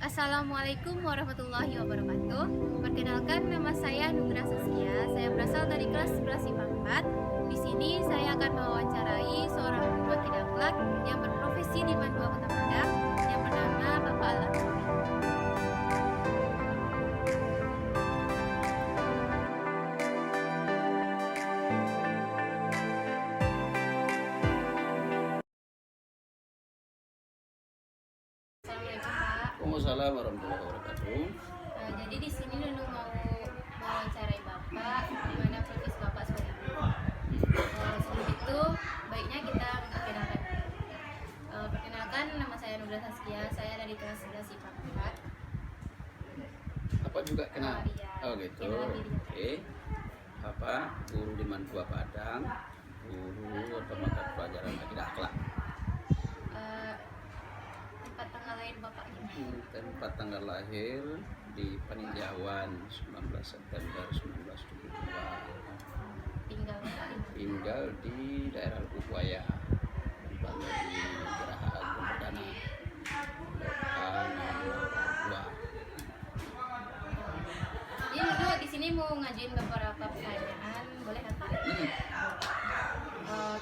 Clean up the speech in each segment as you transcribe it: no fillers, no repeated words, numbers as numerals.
Assalamualaikum warahmatullahi wabarakatuh. Perkenalkan, nama saya Nugra Saskia. Saya berasal dari kelas 11 IPA 4. Di sini saya akan mewawancarai seorang guru akhidah akhlak yang berprofesi di Mandua Kota Padang yang bernama Bapak Al-Ansori. Assalamualaikum Pak. Waalaikumsalam warahmatullahi wabarakatuh. Jadi di sini Nunung mau mewawancarai Bapak, di mana profesi Bapak sebagai guru. Sebelum itu, baiknya kita perkenalkan. Perkenalkan, nama saya Nugra Saskia. Saya dari kelas 11 IPA 4. Apa juga kenal? Iya. Oh gitu. Kenal diri. Oke. Apa? Guru di Mandua Padang. Guru atau mata pelajaran akidah akhlak. Tempat tanggal lahir Bapak gimana? Tempat tanggal lahir di Paninjauan 19 September 1972. Tinggal Bapak di mana? Tinggal di daerah Lubukbuaya. Tempatnya di Geraha Agung Perdana. Lokal nomor 2. Jadi Nunung di sini mau ngajuin beberapa pertanyaan, boleh kan Pak?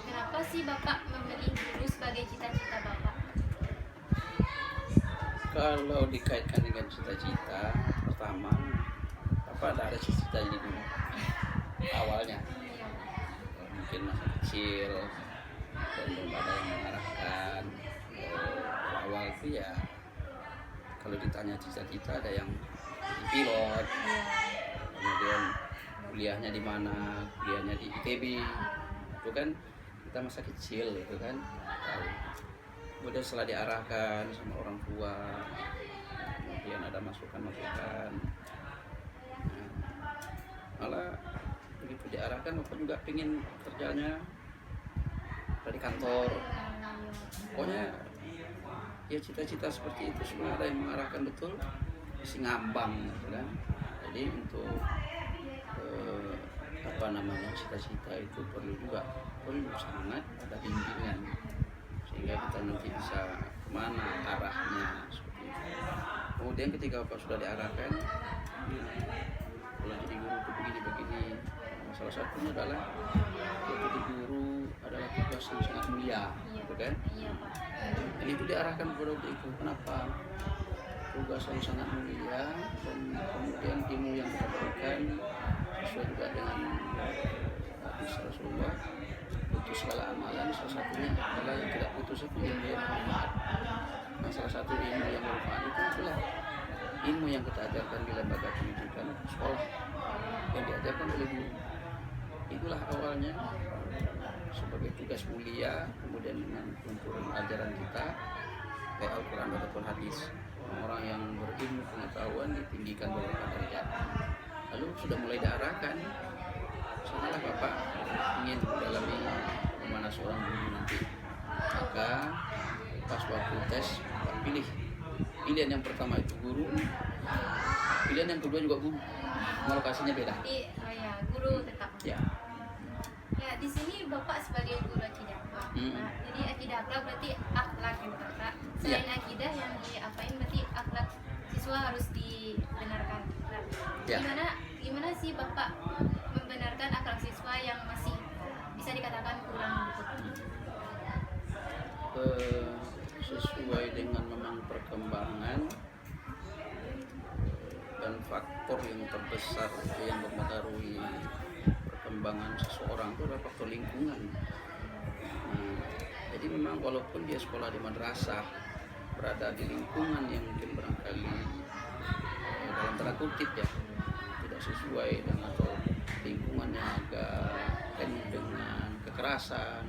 Kenapa sih Bapak memilih guru sebagai cita-cita Bapak? Kalau dikaitkan dengan cita-cita, pertama, apa ada cita-cita ini dulu awalnya, mungkin masa kecil dan belum ada yang mengarahkan. Awal itu ya, kalau ditanya cita-cita ada yang jadi pilot, kemudian kuliahnya di mana, kuliahnya di ITB, itu kan kita masa kecil itu kan tahu. Kemudian setelah diarahkan sama orang tua, kemudian ada masukan-masukan. Malah begitu diarahkan, aku juga pingin kerjanya dari kantor. Pokoknya ya cita-cita seperti itu semua ada yang mengarahkan betul, mesti ngambang, gitu kan. Jadi untuk cita-cita itu perlu sangat ada bimbingan, sehingga kita nanti bisa kemana arahnya seperti itu. Kemudian ketika Bapak sudah diarahkan, kalau jadi guru itu begini, salah satunya adalah jadi guru adalah tugas yang sangat mulia, gitu kan? Iya Pak. Dan itu diarahkan kepada itu. Kenapa? Tugas yang sangat mulia, dan kemudian ilmu yang kita berikan sesuai juga dengan hadis Rasulullah. Putus segala amalan, salah satunya adalah yang tidak putus itu ilmu yang bermanfaat. Nah, salah satu ilmu yang bermanfaat itu adalah ilmu yang kita ajarkan di lembaga pendidikan sekolah yang diajarkan oleh guru. Itulah awalnya sebagai tugas mulia, kemudian dengan kumpulan ajaran kita kayak Al-Quran ataupun hadis. Orang yang berilmu pengetahuan ditinggikan beberapa derajat. Lalu sudah mulai diarahkan, setelah Bapak ingin mendalami bagaimana seorang guru nanti, maka pas waktu tes Bapak pilih. Pilihan yang pertama itu guru, pilihan yang kedua juga guru. Lokasinya beda. Jadi, guru tetap. Ya. Ya, di sini Bapak sebagai guru akidah akhlak. Nah, jadi akidah akhlak berarti akhlak yang Bapak. Selain akidah yang diapain berarti akhlak siswa harus dibenarkan. Nah, Ya. Gimana sih Bapak membenarkan akhlak siswa yang masih bisa dikatakan kurang gitu? Sesuai dengan memang perkembangan dan faktor yang terbesar yang mempengaruhi perkembangan seseorang itu adalah faktor lingkungan. Jadi memang walaupun dia sekolah di madrasah, berada di lingkungan yang mungkin barangkali dalam tanda kutip ya tidak sesuai dengan, atau lingkungan yang agak penuh dengan kekerasan,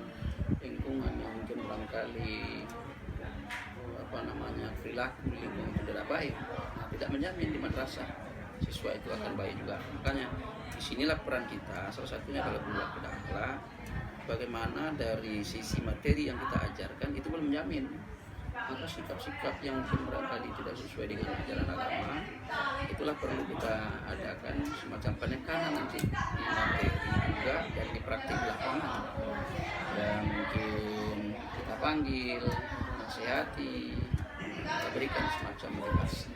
lingkungan yang mungkin barangkali perilaku lingkungan itu tidak baik, tidak menjamin di madrasah siswa itu akan baik juga. Makanya disinilah peran kita, salah satunya adalah guru akidah akhlak. Bagaimana dari sisi materi yang kita ajarkan itu belum menjamin, maka sikap-sikap yang mungkin barangkali tidak sesuai dengan ajaran agama, itulah perlu kita adakan semacam penekanan nanti di materi juga dan di praktik di lapangan. Dan mungkin kita panggil, nasihati, kita berikan semacam motivasi.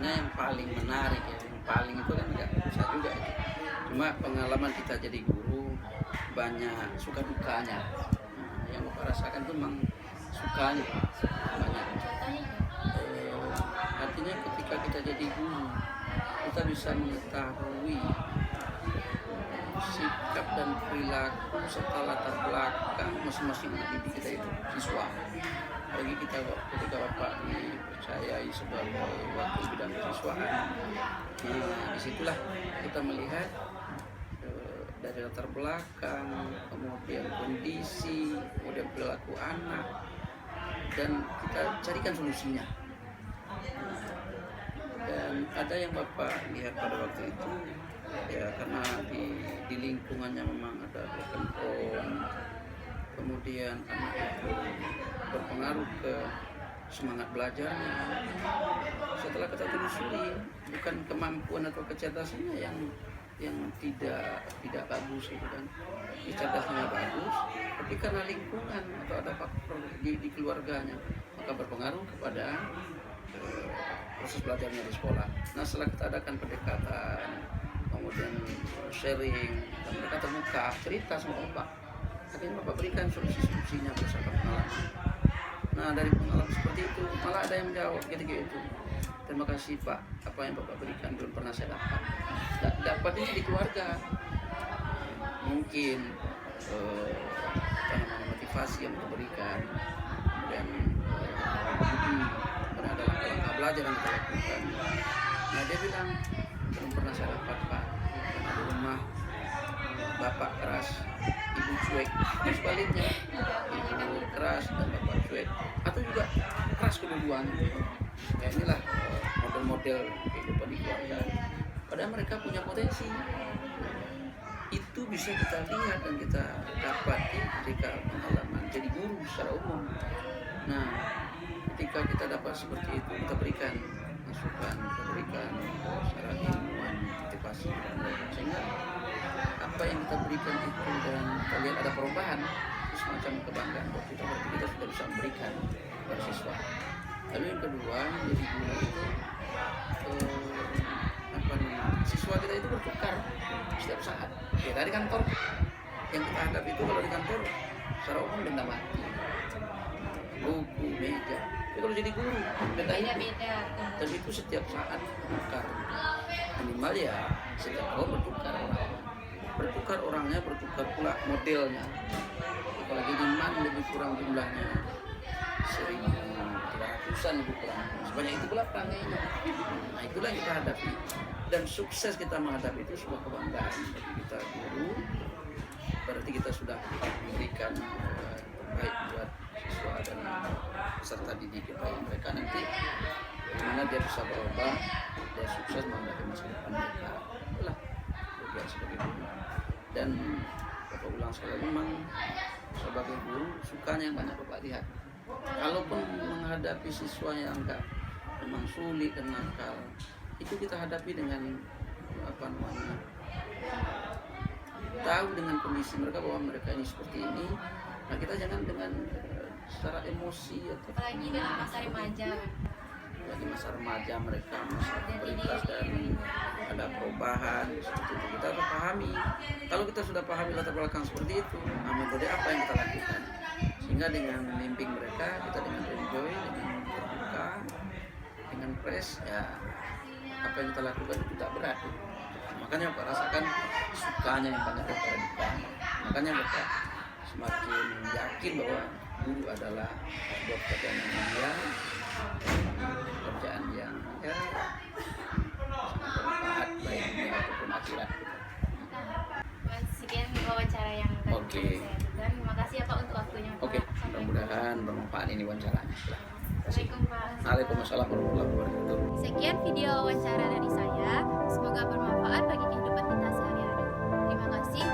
namanya yang paling menarik ya, yang paling itu kan nggak bisa juga itu. Cuma pengalaman kita jadi guru banyak suka dukanya. Nah, yang Bapak rasakan tuh memang sukanya banyak. Artinya ketika kita jadi guru, kita bisa mengetahui sikap dan perilaku serta latar belakang masing-masing anak didik kita itu siswa. Bagi kita ketika Bapak dipercayai sebagai wakil bidang kesiswaan, nah disitulah kita melihat dari latar belakang, kemudian kondisi, kemudian perilaku anak, dan kita carikan solusinya. Dan ada yang Bapak lihat pada waktu itu ya, karena di lingkungannya memang ada broken home, kemudian anak itu berpengaruh ke semangat belajarnya. Setelah kita telusuri, bukan kemampuan atau kecerdasannya yang tidak bagus gitu kan, kecerdasannya bagus, tapi karena lingkungan atau ada faktor di keluarganya, maka berpengaruh kepada proses belajarnya di sekolah. Nah, setelah kita adakan pendekatan, kemudian sharing, dan mereka terbuka cerita sama Bapak, akhirnya Bapak berikan solusi-solusinya berdasarkan pengalaman. Nah, dari pengalaman seperti itu malah ada yang menjawab gitu, terima kasih Pak, apa yang Bapak berikan belum pernah saya dapat. Dapat ini di keluarga, mungkin motivasi yang diberikan, kemudian ada langkah belajar yang kita lakukan. Nah, dia bilang belum pernah saya dapat Pak, karena di rumah Bapak keras, Ibu cuek. Dan sebaliknya, Ibu keras dan Bapak cuek, atau juga keras kedua-duanya. Ya, inilah model-model kehidupan di keluarga. Padahal mereka punya potensi. Itu bisa kita lihat dan kita dapati ketika pengalaman jadi guru secara umum. Nah, ketika kita dapat seperti itu, kita berikan masukan, kita berikan secara ilmuwan, motivasi, sehingga apa yang kita berikan itu dan kita lihat ada perubahan, itu semacam kebanggaan buat kita, berarti kita sudah bisa memberikan kepada siswa. Lalu yang kedua, jadi guru itu siswa kita itu bertukar setiap saat. Ya, dari kantor yang kita hadapi itu, kalau di kantor secara umum benda mati, buku, meja. Tapi kalau jadi guru beda-beda, dan itu setiap saat bertukar. Minimal ya setiap tahun bertukar orangnya, bertukar pula modelnya. Apalagi di mana lebih kurang jumlahnya 1.300-an lebih kurang, sebanyak itu pula pelanggannya. Nah, itulah yang kita hadapi, dan sukses kita menghadapi itu sebuah kebanggaan bagi kita guru. Berarti kita sudah memberikan baik buat siswa dan peserta didik kita, yang mereka nanti bagaimana dia bisa berubah, dia sukses menghadapi masa depan mereka. Itulah bagian sebagai guru. Dan Bapak ulang sekali, memang sebagai guru sukanya yang banyak Bapak lihat. Kalaupun menghadapi siswa yang memang sulit dan nakal, itu kita hadapi dengan tahu dengan kondisi mereka bahwa mereka ini seperti ini. Nah, kita jangan dengan secara emosi atau apalagi dengan masa remaja. Lagi masa remaja mereka masa pubertas dan ada perubahan seperti itu. Kita harus pahami. Kalau kita sudah pahami latar belakang seperti itu, metode apa yang kita lakukan, sehingga dengan membimbing mereka, kita dengan enjoy, dengan terbuka, dengan fresh, ya apa yang kita lakukan itu tidak berat. Makanya Bapak rasakan sukanya yang banyak daripada dukanya. Makanya Bapak semakin yakin bahwa guru adalah sebuah pekerjaan yang mulia, pekerjaan yang sangat bermanfaat baik dunia ataupun akhirat. Sekian wawancara yang tadi Oke. saya lakukan. Terima kasih ya Pak untuk waktunya Pak. Oke, mudah-mudahan bermanfaat ini wawancaranya. Assalamualaikum Pak. Waalaikumsalam warahmatullahi wabarakatuh. Sekian video wawancara dari saya. Semoga bermanfaat bagi kehidupan kita sehari-hari. Terima kasih.